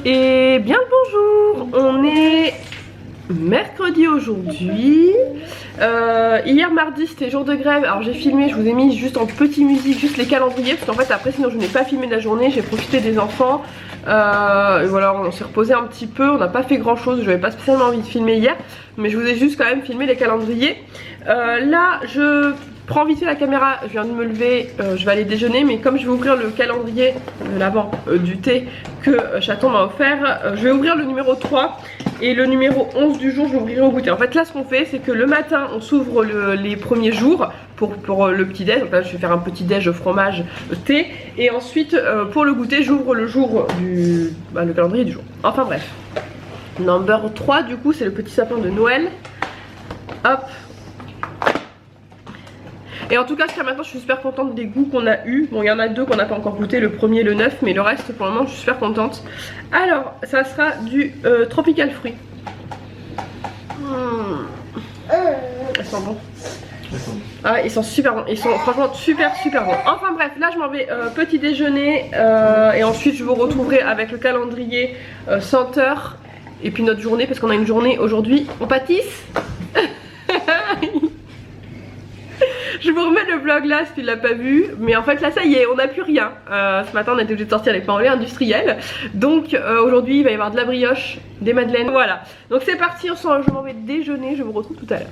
Et bien le bonjour, on est mercredi aujourd'hui. Hier mardi c'était jour de grève, alors j'ai filmé, je vous ai mis juste en petite musique, juste les calendriers, parce qu'en fait après sinon je n'ai pas filmé de la journée, j'ai profité des enfants. Et voilà, on s'est reposé un petit peu, on n'a pas fait grand chose, je n'avais pas spécialement envie de filmer hier, mais je vous ai juste quand même filmé les calendriers. Là je prends vite fait la caméra, je viens de me lever, je vais aller déjeuner, mais comme je vais ouvrir le calendrier de l'avant du thé que Chaton m'a offert, je vais ouvrir le numéro 3 et le numéro 11 du jour je l'ouvrirai au goûter. En fait là ce qu'on fait c'est que le matin on s'ouvre les premiers jours pour le petit déj, donc là je vais faire un petit déj fromage thé, et ensuite pour le goûter j'ouvre le jour du le calendrier du jour. Enfin bref, number 3 du coup c'est le petit sapin de Noël. Hop. Et en tout cas jusqu'à maintenant je suis super contente des goûts qu'on a eu. Bon il y en a deux qu'on n'a pas encore goûté, le premier le 9, mais le reste pour le moment je suis super contente. Alors ça sera du tropical fruit. Ils sont bons. Ah ils sont super bons, ils sont franchement super bons. Enfin bref, là je m'en vais petit déjeuner et ensuite je vous retrouverai avec le calendrier senteur et puis notre journée, parce qu'on a une journée aujourd'hui, on pâtisse. Je vous remets le vlog là si tu l'as pas vu, mais en fait là ça y est, on n'a plus rien. Ce matin on a été obligé de sortir les pains au lait industriels, donc aujourd'hui il va y avoir de la brioche, des madeleines, voilà. Donc c'est parti, je m'en vais déjeuner, je vous retrouve tout à l'heure.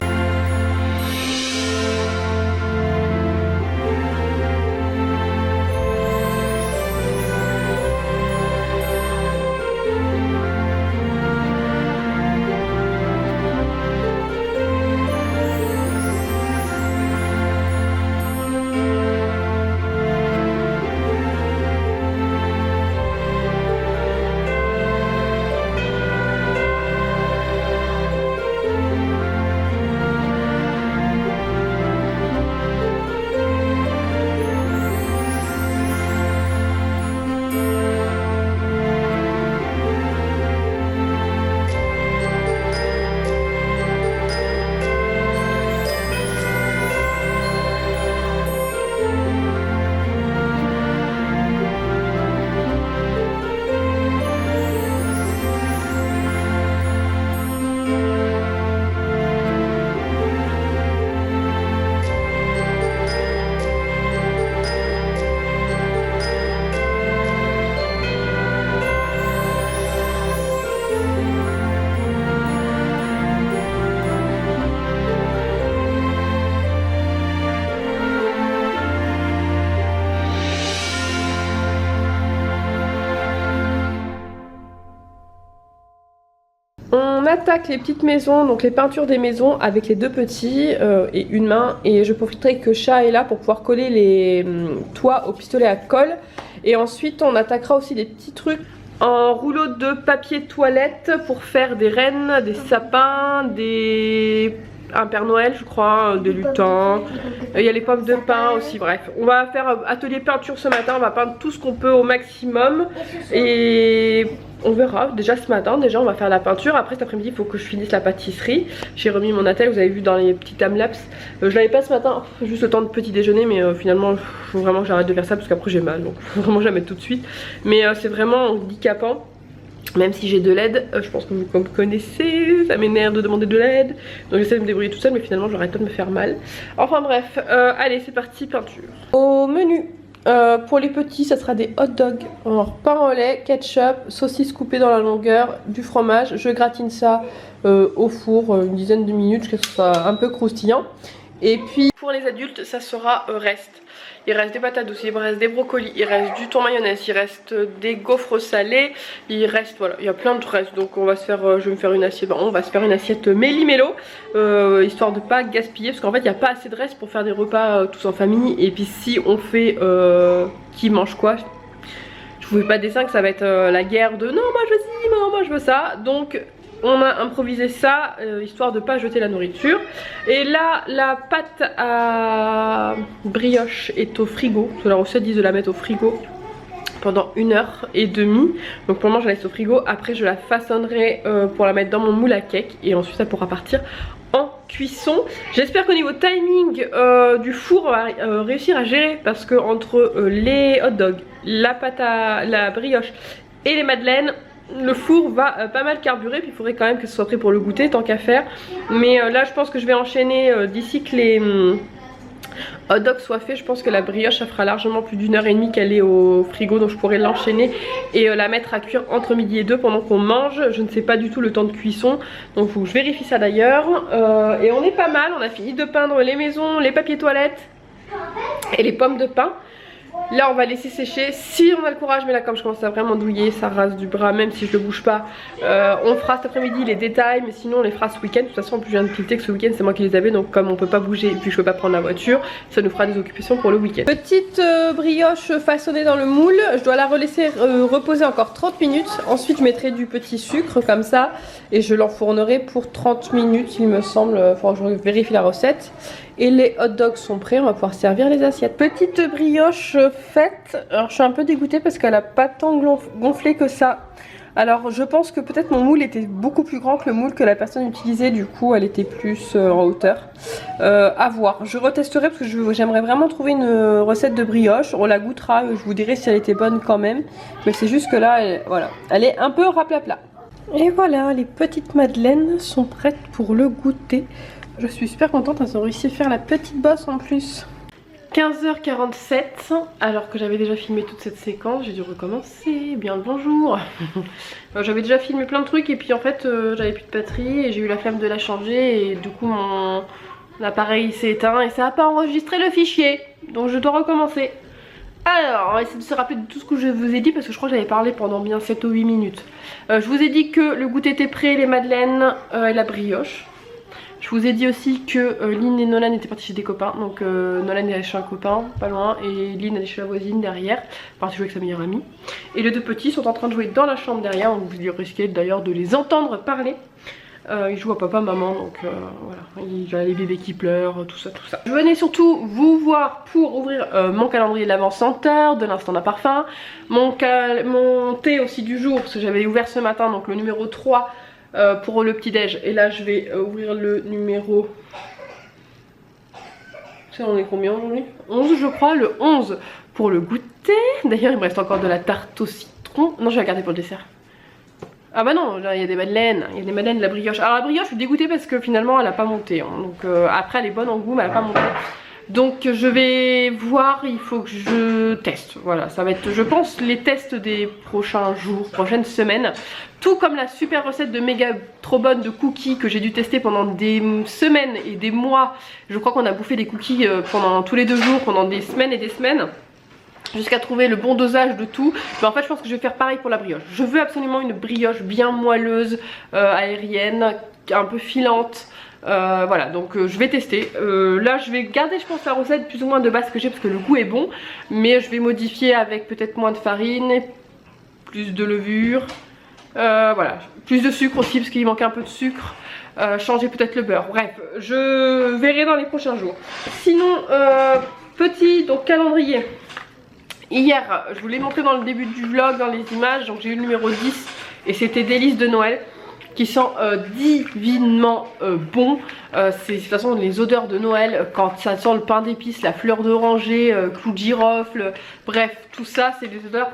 On attaque les petites maisons, donc les peintures des maisons avec les deux petits et une main, et je profiterai que Chat est là pour pouvoir coller les toits au pistolet à colle. Et ensuite on attaquera aussi des petits trucs en rouleau de papier toilette pour faire des rennes, des sapins, un Père Noël je crois, des lutins, il y a les pommes de pin aussi. Bref, on va faire atelier peinture ce matin, on va peindre tout ce qu'on peut au maximum et on verra. Déjà ce matin, on va faire la peinture. Après cet après-midi il faut que je finisse la pâtisserie. J'ai remis mon attel, vous avez vu dans les petits timelapses. Je l'avais pas ce matin, juste le temps de petit déjeuner, mais finalement il faut vraiment que j'arrête de faire ça parce qu'après j'ai mal, donc faut vraiment que je la mette tout de suite. Mais c'est vraiment handicapant. Même si j'ai de l'aide, je pense que vous me connaissez, ça m'énerve de demander de l'aide. Donc j'essaie de me débrouiller toute seule, mais finalement j'arrête pas de me faire mal. Enfin bref, allez c'est parti, peinture. Au menu, pour les petits ça sera des hot dogs, alors pain au lait, ketchup, saucisse coupée dans la longueur, du fromage. Je gratine ça au four une dizaine de minutes jusqu'à ce que ce soit un peu croustillant. Et puis pour les adultes ça sera reste. il reste des patates douces, il reste des brocolis, il reste du thon mayonnaise, il reste des gaufres salés, il reste, voilà, il y a plein de restes. Donc on va se faire, je vais me faire une assiette, on va se faire une assiette méli-mélo, histoire de pas gaspiller, parce qu'en fait il n'y a pas assez de restes pour faire des repas tous en famille. Et puis si on fait qui mange quoi, je vous fais pas de dessin que ça va être la guerre de non moi je veux ci, non moi je veux ça. Donc on a improvisé ça, histoire de pas jeter la nourriture. Et là la pâte à brioche est au frigo, la recette dit de la mettre au frigo pendant 1h30. Donc pour le moment je la laisse au frigo, après je la façonnerai pour la mettre dans mon moule à cake. Et ensuite ça pourra partir en cuisson. J'espère qu'au niveau timing du four on va réussir à gérer, parce que entre les hot dogs, la pâte à la brioche et les madeleines, le four va pas mal carburer. Puis il faudrait quand même que ce soit prêt pour le goûter tant qu'à faire. Mais là je pense que je vais enchaîner d'ici que les hot dogs soient faits. Je pense que la brioche ça fera largement plus d'1h30 qu'elle est au frigo, donc je pourrais l'enchaîner et la mettre à cuire entre midi et 2 pendant qu'on mange. Je ne sais pas du tout le temps de cuisson, donc faut que je vérifie ça d'ailleurs. Et on est pas mal, on a fini de peindre les maisons, les papiers toilettes et les pommes de pin. Là on va laisser sécher si on a le courage, mais là comme je commence à vraiment douiller, ça rase du bras même si je le bouge pas. On fera cet après-midi les détails, mais sinon on les fera ce week-end. De toute façon en plus je viens de tilter que ce week-end c'est moi qui les avais, donc comme on peut pas bouger et puis je peux pas prendre la voiture, ça nous fera des occupations pour le week-end. Petite brioche façonnée dans le moule, je dois la relaisser reposer encore 30 minutes. Ensuite je mettrai du petit sucre comme ça et je l'enfournerai pour 30 minutes il me semble, faut que je vérifie la recette. Et les hot dogs sont prêts, on va pouvoir servir les assiettes. Petite brioche faite. Alors je suis un peu dégoûtée parce qu'elle a pas tant gonflé que ça. Alors je pense que peut-être mon moule était beaucoup plus grand que le moule que la personne utilisait. Du coup elle était plus en hauteur. À voir. Je retesterai parce que j'aimerais vraiment trouver une recette de brioche. On la goûtera, je vous dirai si elle était bonne quand même. Mais c'est juste que là, voilà, elle est un peu raplapla. Et voilà, les petites madeleines sont prêtes pour le goûter. Je suis super contente, elles ont réussi à faire la petite bosse en plus. 15h47, alors que j'avais déjà filmé toute cette séquence, j'ai dû recommencer. Bien le bonjour. J'avais déjà filmé plein de trucs et puis en fait j'avais plus de batterie et j'ai eu la flemme de la changer. Et du coup mon appareil s'est éteint et ça n'a pas enregistré le fichier. Donc je dois recommencer. Alors on va essayer de se rappeler de tout ce que je vous ai dit, parce que je crois que j'avais parlé pendant bien 7 ou 8 minutes. Je vous ai dit que le goûter était prêt, les madeleines et la brioche. Je vous ai dit aussi que Lynn et Nolan étaient partis chez des copains. Donc Nolan est allé chez un copain, pas loin, et Lynn est allée chez la voisine derrière, partie jouer avec sa meilleure amie. Et les deux petits sont en train de jouer dans la chambre derrière, donc vous risquez d'ailleurs de les entendre parler. Ils jouent à papa, maman, donc voilà, il y a les bébés qui pleurent, tout ça, tout ça. Je venais surtout vous voir pour ouvrir mon calendrier de l'avant senteur, de l'instant d'un parfum, mon thé aussi du jour, parce que j'avais ouvert ce matin, donc le numéro 3 pour le petit déj. Et là je vais ouvrir le numéro, ça on est combien aujourd'hui? 11 je crois, le 11 pour le goûter. D'ailleurs il me reste encore de la tarte au citron, non je vais la garder pour le dessert. Ah bah non, il y a des madeleines, il y a des madeleines de la brioche. Alors la brioche je suis dégoûtée parce que finalement elle a pas monté, hein. Donc après elle est bonne en goût mais elle a pas monté. Donc je vais voir, il faut que je teste. Voilà, ça va être je pense les tests des prochains jours, prochaines semaines. Tout comme la super recette de méga trop bonne de cookies que j'ai dû tester pendant des semaines et des mois. Je crois qu'on a bouffé des cookies pendant tous les 2 jours, pendant des semaines et des semaines, jusqu'à trouver le bon dosage de tout. Mais en fait je pense que je vais faire pareil pour la brioche. Je veux absolument une brioche bien moelleuse, aérienne, un peu filante. Voilà, donc je vais tester. Là je vais garder je pense la recette plus ou moins de base que j'ai, parce que le goût est bon. Mais je vais modifier avec peut-être moins de farine, plus de levure, voilà, plus de sucre aussi parce qu'il manque un peu de sucre. Changer peut-être le beurre. Bref, je verrai dans les prochains jours. Sinon petit donc calendrier. Hier, je vous l'ai montré dans le début du vlog, dans les images, donc j'ai eu le numéro 10 et c'était délices de Noël qui sent divinement bon. C'est de toute façon les odeurs de Noël, quand ça sent le pain d'épices, la fleur d'oranger, clou de girofle, bref, tout ça c'est des odeurs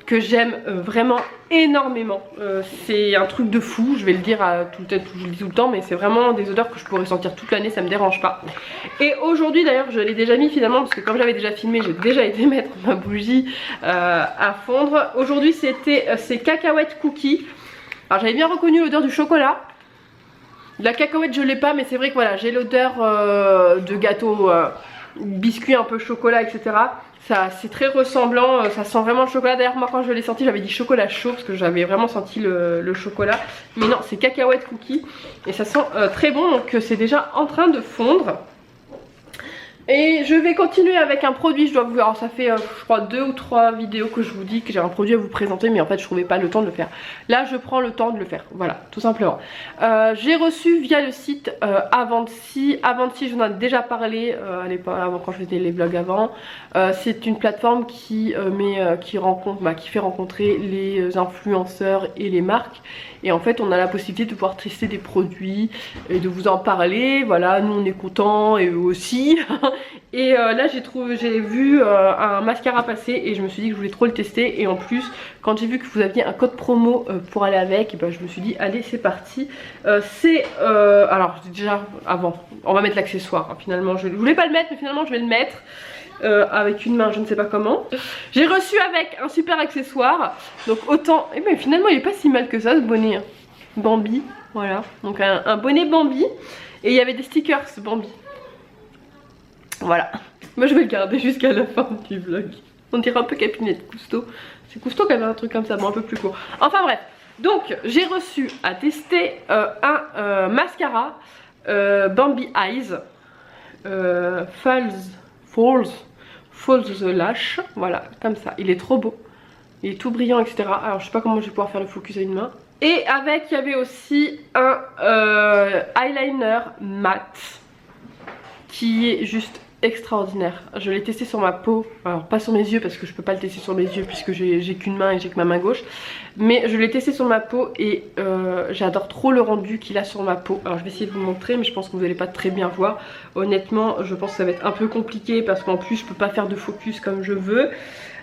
que j'aime vraiment énormément. C'est un truc de fou, je vais le dire peut-être je le dis tout le temps, mais c'est vraiment des odeurs que je pourrais sentir toute l'année, ça me dérange pas. Et aujourd'hui d'ailleurs je l'ai déjà mis finalement, parce que comme j'avais déjà filmé, j'ai déjà été mettre ma bougie à fondre. Aujourd'hui c'était ces cacahuètes cookies. Alors j'avais bien reconnu l'odeur du chocolat. De la cacahuète je l'ai pas, mais c'est vrai que voilà, j'ai l'odeur de gâteau biscuit un peu chocolat, etc. C'est très ressemblant, ça sent vraiment le chocolat. D'ailleurs moi quand je l'ai senti j'avais dit chocolat chaud parce que j'avais vraiment senti le chocolat. Mais non, c'est cacahuète cookie et ça sent très bon, donc c'est déjà en train de fondre. Et je vais continuer avec un produit, je dois vous voir, alors ça fait je crois 2 ou 3 vidéos que je vous dis que j'ai un produit à vous présenter, mais en fait je trouvais pas le temps de le faire. Là je prends le temps de le faire, voilà, tout simplement. J'ai reçu via le site Avanti, j'en ai déjà parlé à l'époque, avant, quand je faisais les vlogs avant. C'est une plateforme qui fait rencontrer les influenceurs et les marques. Et en fait on a la possibilité de pouvoir tester des produits et de vous en parler, voilà, nous on est contents et eux aussi. Et là j'ai vu un mascara passer et je me suis dit que je voulais trop le tester. Et en plus quand j'ai vu que vous aviez un code promo pour aller avec, et ben, je me suis dit allez c'est parti. Alors déjà avant on va mettre l'accessoire, hein. Finalement je voulais pas le mettre mais finalement je vais le mettre. Avec une main, je ne sais pas comment. J'ai reçu avec un super accessoire. Donc autant... Et mais finalement il est pas si mal que ça ce bonnet, hein. Bambi, voilà. Donc un bonnet Bambi. Et il y avait des stickers Bambi. Voilà. Moi je vais le garder jusqu'à la fin du vlog. On dirait un peu Capinette Cousteau. C'est Cousteau qui avait un truc comme ça, bon un peu plus court. Enfin bref. Donc j'ai reçu à tester un mascara Bambi Eyes Falls the Lash, voilà, comme ça, il est trop beau, il est tout brillant, etc. Alors je sais pas comment je vais pouvoir faire le focus à une main. Et avec, il y avait aussi un eyeliner mat qui est juste extraordinaire. Je l'ai testé sur ma peau, alors pas sur mes yeux parce que je peux pas le tester sur mes yeux puisque j'ai qu'une main et j'ai que ma main gauche, mais je l'ai testé sur ma peau et j'adore trop le rendu qu'il a sur ma peau. Alors je vais essayer de vous montrer mais je pense que vous n'allez pas très bien voir. Honnêtement je pense que ça va être un peu compliqué parce qu'en plus je peux pas faire de focus comme je veux.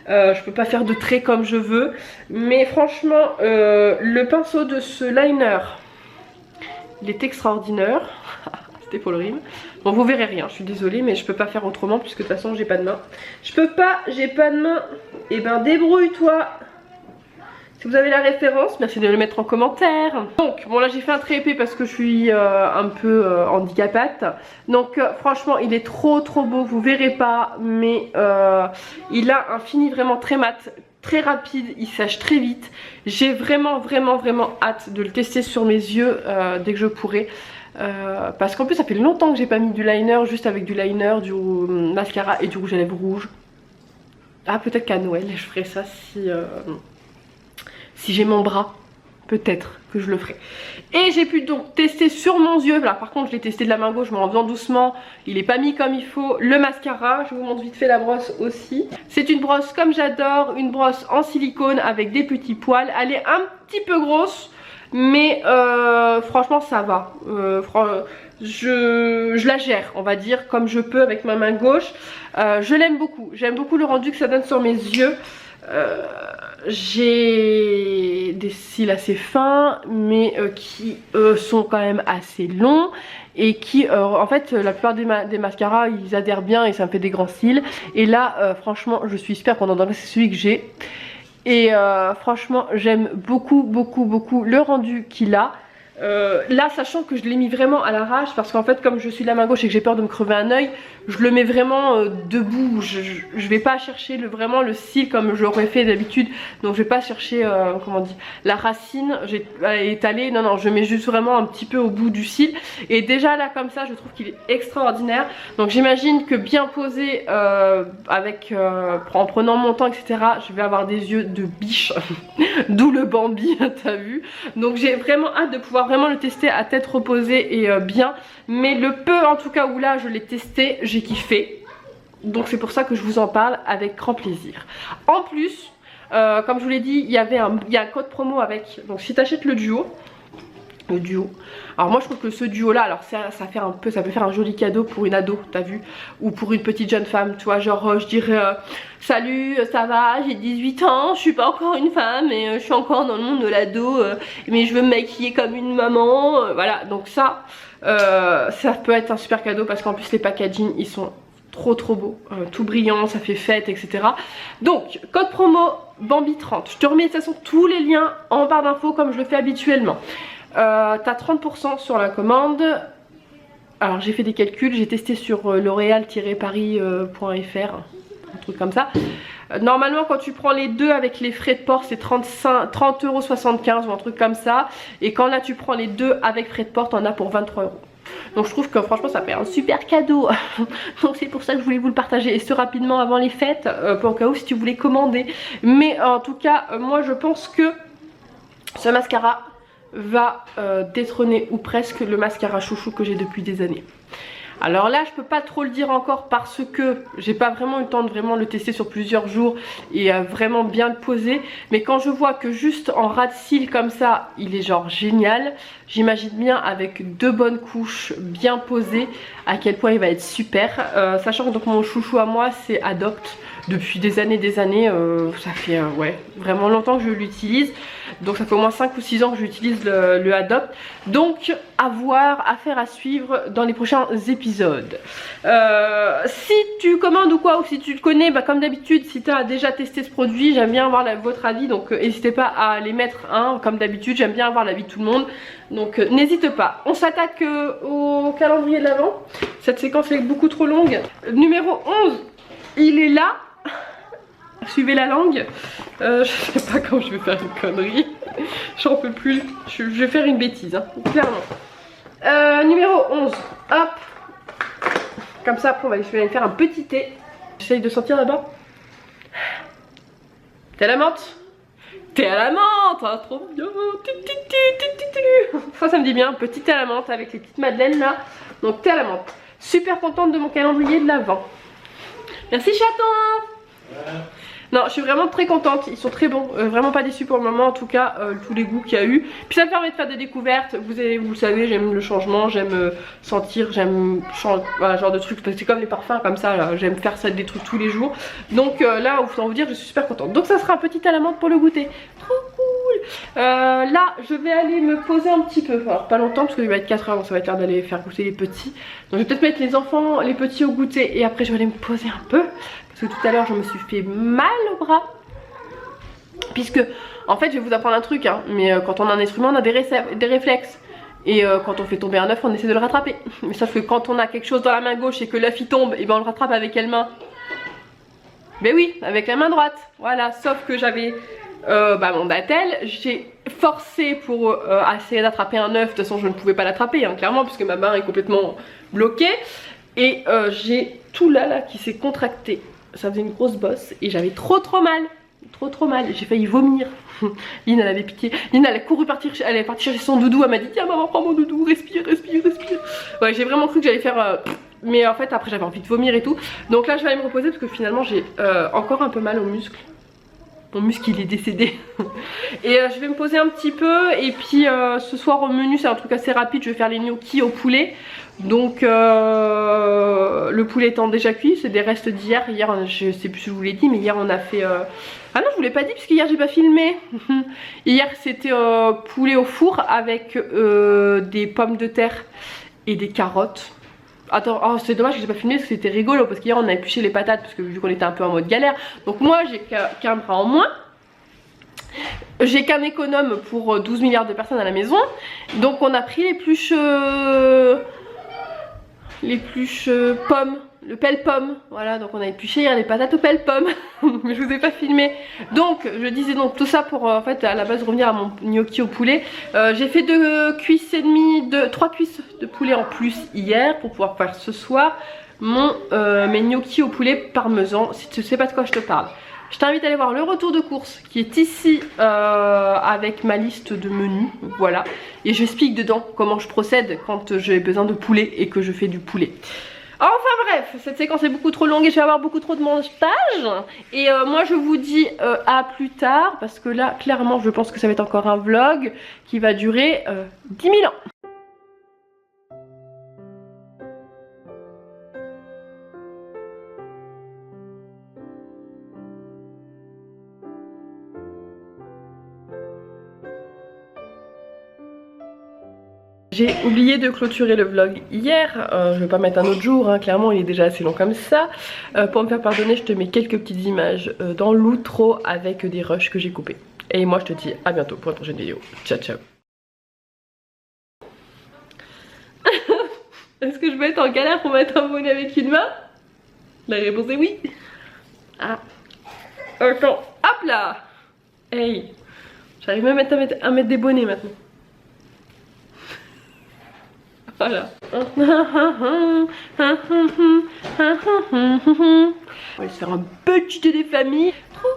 Je peux pas faire de traits comme je veux. Mais franchement le pinceau de ce liner il est extraordinaire. C'était pour le rime. Bon vous verrez rien, je suis désolée mais je peux pas faire autrement puisque de toute façon j'ai pas de main. Je peux pas, j'ai pas de main. Et ben débrouille-toi. Si vous avez la référence, merci de le mettre en commentaire. Donc bon là j'ai fait un trait épais parce que je suis un peu handicapate. Donc franchement il est trop beau, vous verrez pas. Mais il a un fini vraiment très mat, très rapide, il sèche très vite. J'ai vraiment hâte de le tester sur mes yeux dès que je pourrai. Parce qu'en plus ça fait longtemps que j'ai pas mis du liner, juste avec du liner, du mascara et du rouge à lèvres rouge. Ah peut-être qu'à Noël je ferai ça si j'ai mon bras, peut-être que je le ferai. Et j'ai pu donc tester sur mon yeux, là par contre je l'ai testé de la main gauche mais en faisant doucement, il est pas mis comme il faut, le mascara. Je vous montre vite fait la brosse aussi. C'est une brosse comme j'adore, une brosse en silicone avec des petits poils. Elle est un petit peu grosse mais franchement ça va. Je la gère on va dire comme je peux avec ma main gauche. Je l'aime beaucoup, j'aime beaucoup le rendu que ça donne sur mes yeux. J'ai des cils assez fins mais qui sont quand même assez longs et qui en fait la plupart des mascaras ils adhèrent bien et ça me fait des grands cils. Et là franchement je suis super contente, c'est celui que j'ai. Et franchement j'aime beaucoup le rendu qu'il a. Là sachant que je l'ai mis vraiment à l'arrache parce qu'en fait comme je suis de la main gauche et que j'ai peur de me crever un œil, je le mets vraiment debout. Je vais pas chercher vraiment le cil comme j'aurais fait d'habitude. Donc je vais pas chercher comment on dit, la racine étalée. Non je mets juste vraiment un petit peu au bout du cil. Et déjà là comme ça je trouve qu'il est extraordinaire. Donc j'imagine que bien posé en prenant mon temps etc, je vais avoir des yeux de biche. D'où le Bambi t'as vu. Donc j'ai vraiment hâte de pouvoir vraiment le tester à tête reposée et bien. Mais le peu en tout cas où là je l'ai testé, j'ai kiffé. Donc c'est pour ça que je vous en parle avec grand plaisir. En plus comme je vous l'ai dit, il y a un code promo avec. Donc si tu achètes le duo, alors moi je trouve que ce duo là, alors ça peut faire un joli cadeau pour une ado, t'as vu, ou pour une petite jeune femme, tu vois, genre je dirais salut, ça va, j'ai 18 ans, je suis pas encore une femme et je suis encore dans le monde de l'ado, mais je veux me maquiller comme une maman, voilà. Donc ça peut être un super cadeau parce qu'en plus les packaging ils sont trop beaux, tout brillant, ça fait fête etc. Donc code promo Bambi 30, je te remets de toute façon tous les liens en barre d'infos comme je le fais habituellement. T'as 30% sur la commande. alors j'ai fait des calculs, j'ai testé sur L'Oréal-paris.fr, un truc comme ça. Normalement quand tu prends les deux avec les frais de port c'est 30,75 € ou un truc comme ça. Et quand là tu prends les deux avec frais de port t'en as pour 23 €. Donc je trouve que franchement ça fait un super cadeau. Donc c'est pour ça que je voulais vous le partager. Et ce rapidement avant les fêtes, pour au cas où si tu voulais commander. Mais en tout cas moi je pense que ce mascara va détrôner ou presque le mascara chouchou que j'ai depuis des années. Alors là je peux pas trop le dire encore parce que j'ai pas vraiment eu le temps de vraiment le tester sur plusieurs jours et vraiment bien le poser. Mais quand je vois que juste en ras de cils comme ça il est genre génial, j'imagine bien avec deux bonnes couches bien posées à quel point il va être super. Sachant que donc mon chouchou à moi c'est Adopt. Depuis des années, ça fait ouais, vraiment longtemps que je l'utilise. Donc ça fait au moins 5 ou 6 ans que j'utilise le Adopt. Donc à voir, affaire à suivre dans les prochains épisodes. Si tu commandes ou quoi, ou si tu le connais, bah, comme d'habitude, si tu as déjà testé ce produit, j'aime bien avoir votre avis. Donc n'hésitez pas à les mettre, hein, comme d'habitude, j'aime bien avoir l'avis de tout le monde. Donc n'hésite pas. On s'attaque au calendrier de l'Avent. Cette séquence est beaucoup trop longue. Numéro 11, il est là. Suivez la langue. Je sais pas quand je vais faire une connerie. J'en peux plus. Je vais faire une bêtise, hein, clairement. Numéro 11. Hop. Comme ça, après, je vais aller faire un petit thé. J'essaye de sentir là-bas. Thé à la menthe. Thé à la menthe, hein, trop bien. Ça me dit bien. Petit thé à la menthe avec les petites madeleines là. Donc, thé à la menthe. Super contente de mon calendrier de l'Avent. Merci chaton. Non, je suis vraiment très contente, ils sont très bons, vraiment pas déçus pour le moment en tout cas, tous les goûts qu'il y a eu. Puis ça me permet de faire des découvertes, vous le savez, j'aime le changement, j'aime sentir, j'aime voilà, genre de trucs, parce que c'est comme les parfums comme ça, j'aime faire ça des trucs tous les jours. Donc là, autant vous dire, je suis super contente. Donc ça sera un petit à la menthe pour le goûter, trop cool. Là, je vais aller me poser un petit peu, alors pas longtemps parce qu'il va être 4 h, donc ça va être l'heure d'aller faire goûter les petits. Donc je vais peut-être mettre les enfants, les petits au goûter et après je vais aller me poser un peu. Parce que tout à l'heure je me suis fait mal au bras. Puisque en fait je vais vous apprendre un truc hein, mais quand on a un instrument on a des réflexes. Et quand on fait tomber un œuf on essaie de le rattraper. Mais sauf que quand on a quelque chose dans la main gauche et que l'œuf il tombe, et ben on le rattrape avec quelle main? Ben oui, avec la main droite. Voilà, sauf que j'avais mon dattel, j'ai forcé pour essayer d'attraper un œuf. De toute façon je ne pouvais pas l'attraper hein, clairement puisque ma main est complètement bloquée. Et j'ai tout là qui s'est contracté. Ça faisait une grosse bosse et j'avais trop mal. Trop mal. J'ai failli vomir. Lynn elle avait pitié. Lynn elle a couru elle est partie chercher son doudou. Elle m'a dit tiens maman prends mon doudou, respire. Ouais j'ai vraiment cru que j'allais faire... Mais en fait après j'avais envie de vomir et tout. Donc là je vais aller me reposer parce que finalement j'ai encore un peu mal aux muscles. Mon muscle il est décédé. Et je vais me poser un petit peu. Et puis ce soir au menu c'est un truc assez rapide. Je vais faire les gnocchis au poulet. Donc le poulet étant déjà cuit, c'est des restes d'hier. Hier je sais plus si je vous l'ai dit mais hier on a fait... Ah non je vous l'ai pas dit parce qu'hier j'ai pas filmé. Hier c'était poulet au four avec des pommes de terre et des carottes. Attends, oh, c'est dommage que j'ai pas filmé parce que c'était rigolo parce qu'hier on a épluché les patates parce que vu qu'on était un peu en mode galère. Donc moi j'ai qu'un bras en moins. J'ai qu'un économe pour 12 milliards de personnes à la maison. Donc on a pris l'épluche pommes, le pelle-pomme. Voilà, donc on a épluché hier les patates au pelle-pomme. Mais je vous ai pas filmé. Donc je disais donc tout ça pour en fait à la base revenir à mon gnocchi au poulet. J'ai fait 2 cuisses et demie, 3 cuisses de poulet en plus hier pour pouvoir faire ce soir mes gnocchis au poulet parmesan. Si tu sais pas de quoi je te parle, je t'invite à aller voir le retour de course qui est ici avec ma liste de menus, voilà. Et j'explique dedans comment je procède quand j'ai besoin de poulet et que je fais du poulet. Enfin bref, cette séquence est beaucoup trop longue et je vais avoir beaucoup trop de montage. Et moi je vous dis à plus tard parce que là clairement je pense que ça va être encore un vlog qui va durer 10 000 ans. J'ai oublié de clôturer le vlog hier, je vais pas mettre un autre jour, hein, clairement il est déjà assez long comme ça. Pour me faire pardonner je te mets quelques petites images dans l'outro avec des rushs que j'ai coupés. Et moi je te dis à bientôt pour une prochaine vidéo, ciao ciao. Est-ce que je vais peux être en galère pour mettre un bonnet avec une main? La réponse est oui. Ah. Attends, hop là. Hey. J'arrive même à mettre des bonnets maintenant. Voilà. On va se faire un petit thé des familles. Trop